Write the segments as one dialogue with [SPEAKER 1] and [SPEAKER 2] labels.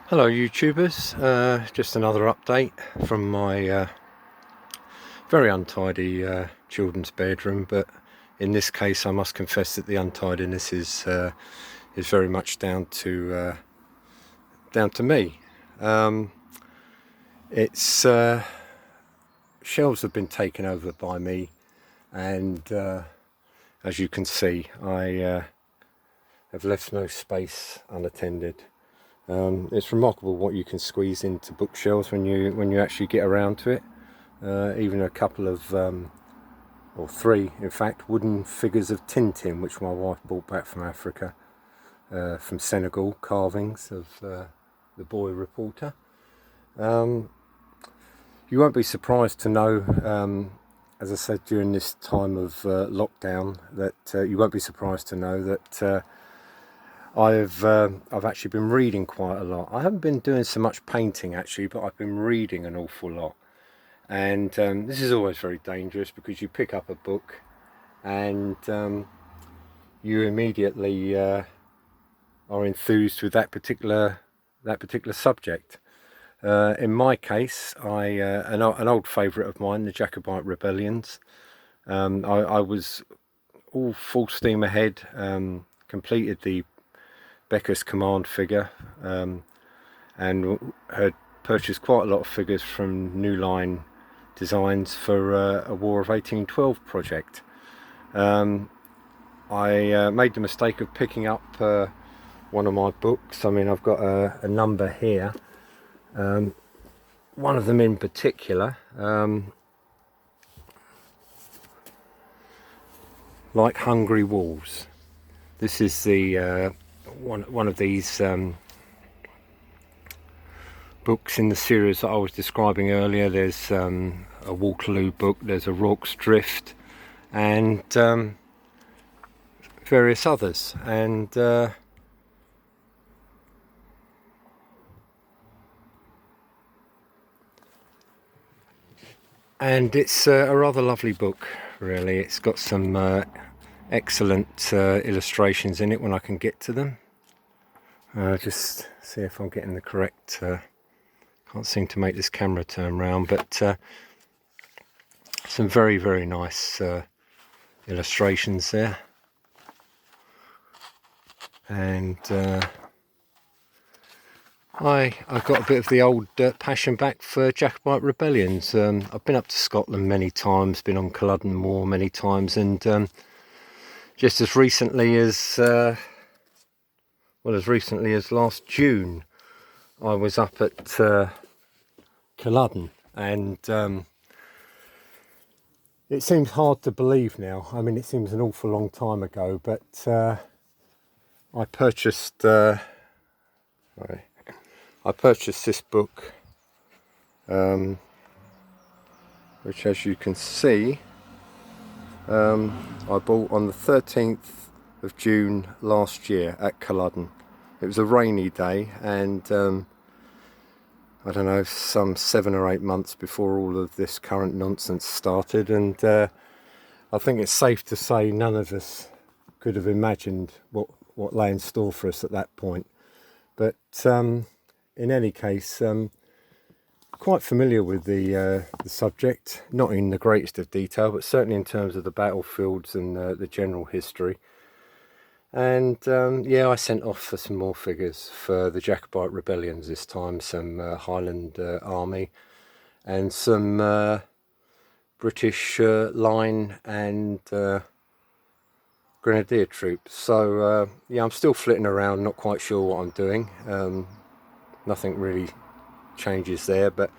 [SPEAKER 1] Hello YouTubers, just another update from my very untidy children's bedroom, but in this case I must confess that the untidiness is very much down to me. It's shelves have been taken over by me, and as you can see I have left no space unattended. It's remarkable what you can squeeze into bookshelves when you actually get around to it. Even a couple of, or three in fact, wooden figures of Tintin, which my wife brought back from Africa, from Senegal, carvings of the boy reporter. You won't be surprised to know, as I said during this time of lockdown, that you won't be surprised to know that I've actually been reading quite a lot. I haven't been doing so much painting actually, but I've been reading an awful lot. And this is always very dangerous because you pick up a book and you immediately are enthused with that particular subject. In my case, an old favourite of mine, the Jacobite rebellions. I was all full steam ahead, completed the Becker's command figure, and had purchased quite a lot of figures from New Line Designs for a War of 1812 project. I made the mistake of picking up one of my books. I mean, I've got a number here, one of them in particular, Like Hungry Wolves. This is the one of these books in the series that I was describing earlier. There's a Waterloo book, there's a Rorke's Drift, and various others. And it's a rather lovely book, really. It's got some excellent illustrations in it when I can get to them. Just see if I'm getting the correct, can't seem to make this camera turn round, but some very nice illustrations there. And I've got a bit of the old passion back for Jacobite rebellions. I've been up to Scotland many times, been on Culloden Moor many times, and just as recently as last June, I was up at Culloden, and it seems hard to believe now. I mean, it seems an awful long time ago, but I purchased this book, which, as you can see, I bought on the 13th of June last year at Culloden. It was a rainy day, and I don't know, some 7 or 8 months before all of this current nonsense started, and I think it's safe to say none of us could have imagined what lay in store for us at that point. But in any case, quite familiar with the subject, not in the greatest of detail, but certainly in terms of the battlefields and the general history. And yeah, I sent off for some more figures for the Jacobite rebellions this time, some Highland Army and some British Line and Grenadier troops. So yeah, I'm still flitting around, not quite sure what I'm doing. Nothing really changes there, but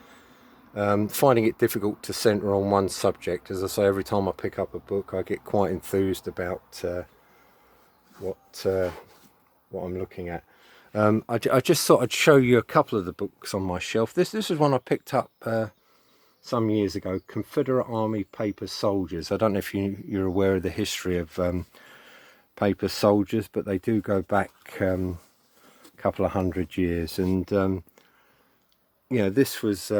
[SPEAKER 1] finding it difficult to centre on one subject. As I say, every time I pick up a book I get quite enthused about what I'm looking at. I just thought I'd show you a couple of the books on my shelf. This is one I picked up some years ago, Confederate Army Paper Soldiers. I don't know if you're aware of the history of paper soldiers, but they do go back a couple of 100 years. And you know, this was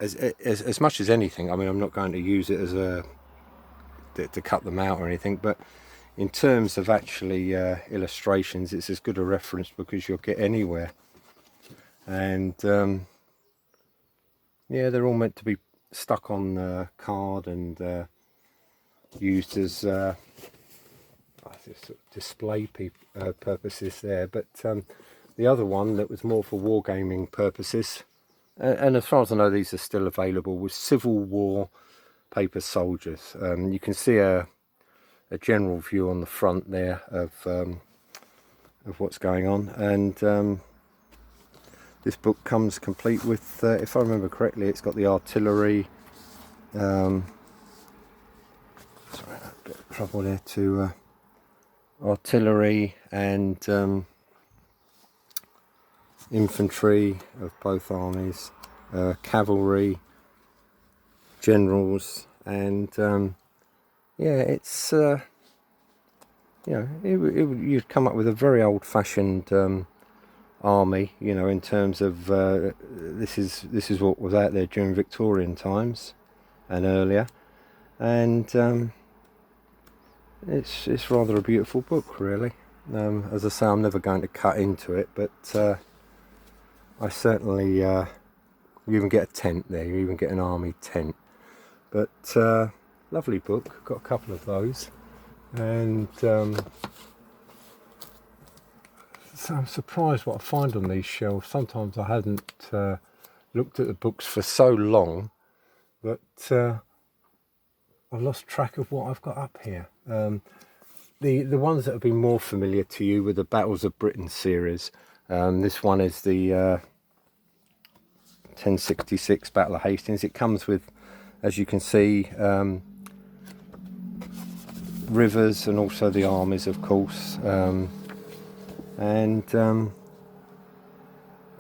[SPEAKER 1] as much as anything, I mean, I'm not going to use it as to cut them out or anything, but in terms of actually illustrations, it's as good a reference book as you'll get anywhere. and yeah, they're all meant to be stuck on card and used as sort of display purposes there. But the other one that was more for wargaming purposes, and as far as I know these are still available, was Civil War paper soldiers. You can see a general view on the front there of what's going on, and this book comes complete with, if I remember correctly, it's got the artillery. Sorry, a bit of trouble there to artillery and infantry of both armies, cavalry, generals, and yeah, it's you know, you'd come up with a very old-fashioned army, you know, in terms of this is what was out there during Victorian times and earlier, and it's rather a beautiful book, really. As I say, I'm never going to cut into it, but I certainly you even get a tent there, you even get an army tent. But lovely book, got a couple of those, and so I'm surprised what I find on these shelves. Sometimes I hadn't looked at the books for so long that I've lost track of what I've got up here. The ones that have been more familiar to you were the Battles of Britain series. This one is the 1066 Battle of Hastings. It comes with, as you can see, rivers and also the armies, of course, and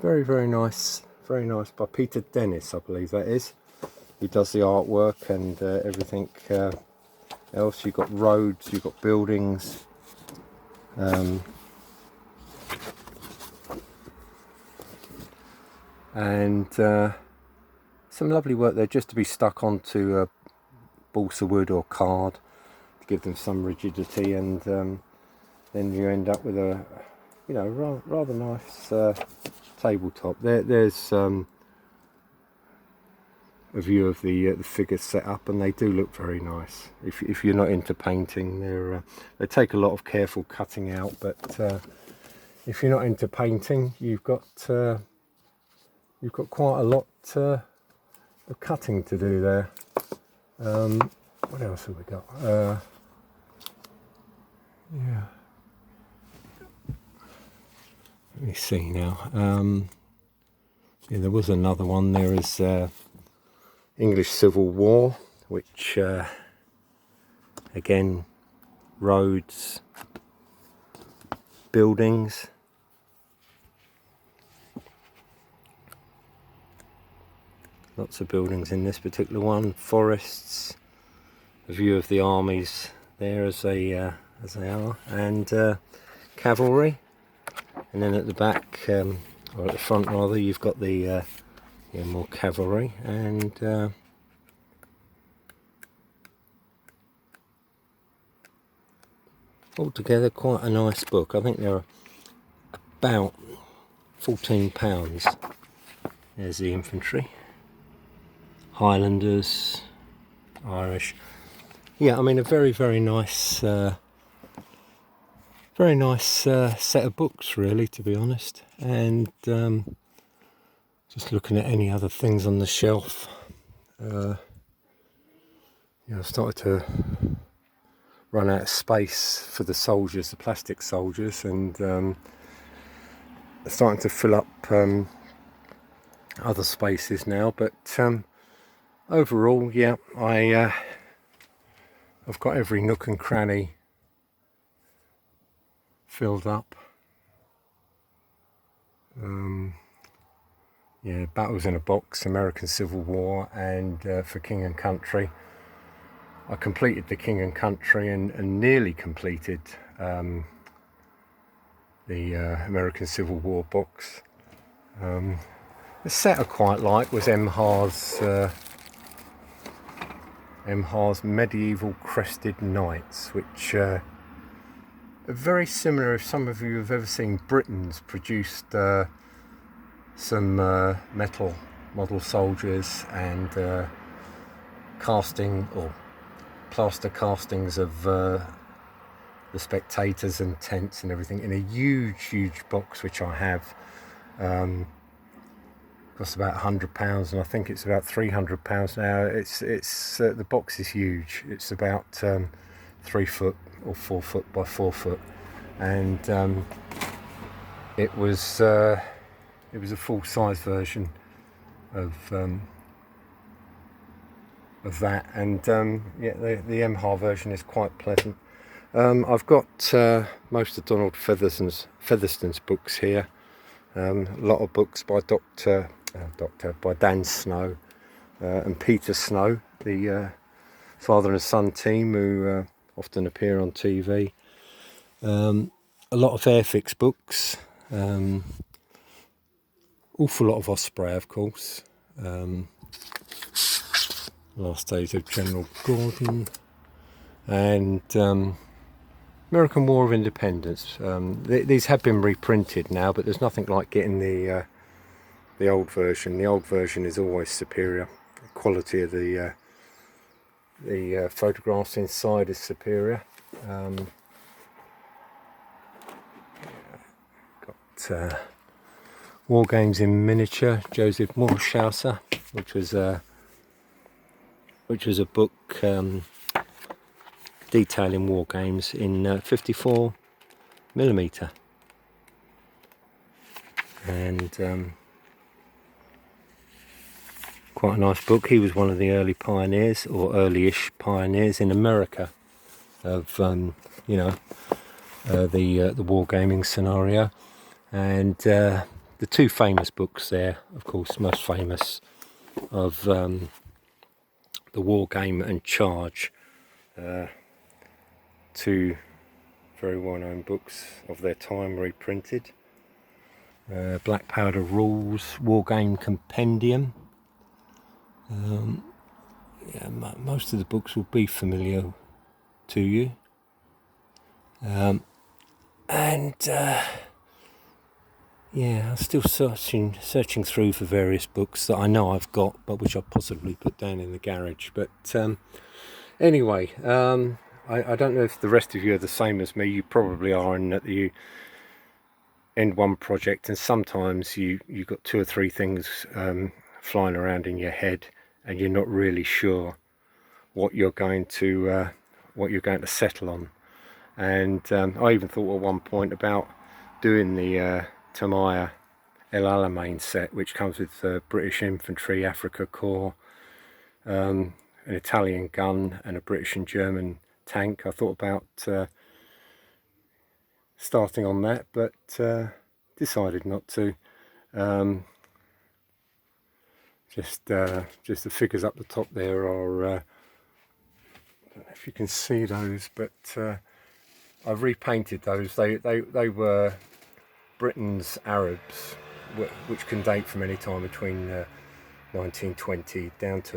[SPEAKER 1] very nice by Peter Dennis, I believe that is. He does the artwork and everything else. You've got roads, you've got buildings, and some lovely work there, just to be stuck onto a balsa wood or card to give them some rigidity, and then you end up with a, you know, rather nice tabletop. There's a view of the figures set up, and they do look very nice. If you're not into painting, they take a lot of careful cutting out, but if you're not into painting, you've got quite a lot of cutting to do there. What else have we got? Yeah, let me see now. Yeah, there was another one. There is English Civil War, which again, roads, buildings, lots of buildings in this particular one, forests, a view of the armies there as they are, and cavalry, and then at the back, or at the front rather, you've got the more cavalry, and altogether quite a nice book. I think they're about £14. There's the infantry, Highlanders, Irish. Yeah, I mean, a very nice set of books, really, to be honest. And just looking at any other things on the shelf, I started to run out of space for the soldiers, the plastic soldiers, and starting to fill up other spaces now. But overall, yeah, I've got every nook and cranny filled up. Yeah, Battles in a Box, American Civil War, and for King and Country. I completed the King and Country and nearly completed the American Civil War box. The set I quite like was M. Ha's Medieval Crested Knights, which are very similar, if some of you have ever seen Britain's produced some metal model soldiers and casting or plaster castings of the spectators and tents and everything in a huge box, which I have. Costs about £100, and I think it's about £300 now. It's the box is huge. It's about 3 foot or 4 foot by 4 foot, and it was a full-size version of that, and yeah, the MHAR version is quite pleasant. I've got most of Donald Featherston's books here. A lot of books by by Dan Snow and Peter Snow, the father and son team who often appear on TV. A lot of Airfix books. Awful lot of Osprey, of course. Last Days of General Gordon, and American War of Independence. These have been reprinted now, but there's nothing like getting the old version. The old version is always superior. The quality of the photographs inside is superior. Got War Games in Miniature, Joseph Morschauser, which was a book detailing war games in 54mm, and quite a nice book. He was one of the early pioneers, or early-ish pioneers in America, of you know, the wargaming scenario. And the two famous books there, of course, most famous of the War Game and Charge, two very well-known books of their time reprinted. Black Powder Rules, War Game Compendium. Yeah, most of the books will be familiar to you. And yeah, I'm still searching through for various books that I know I've got, but which I'll possibly put down in the garage. But anyway, I don't know if the rest of you are the same as me. You probably are, in that you end one project and sometimes you've got 2 or 3 things flying around in your head, and you're not really sure what you're going to settle on. And I even thought at one point about doing the Tamiya El Alamein set, which comes with the British Infantry Africa Corps, an Italian gun, and a British and German tank. I thought about starting on that, but decided not to. Just the figures up the top there are, I don't know if you can see those, but I've repainted those. They were Britain's Arabs, which can date from any time between 1920 down to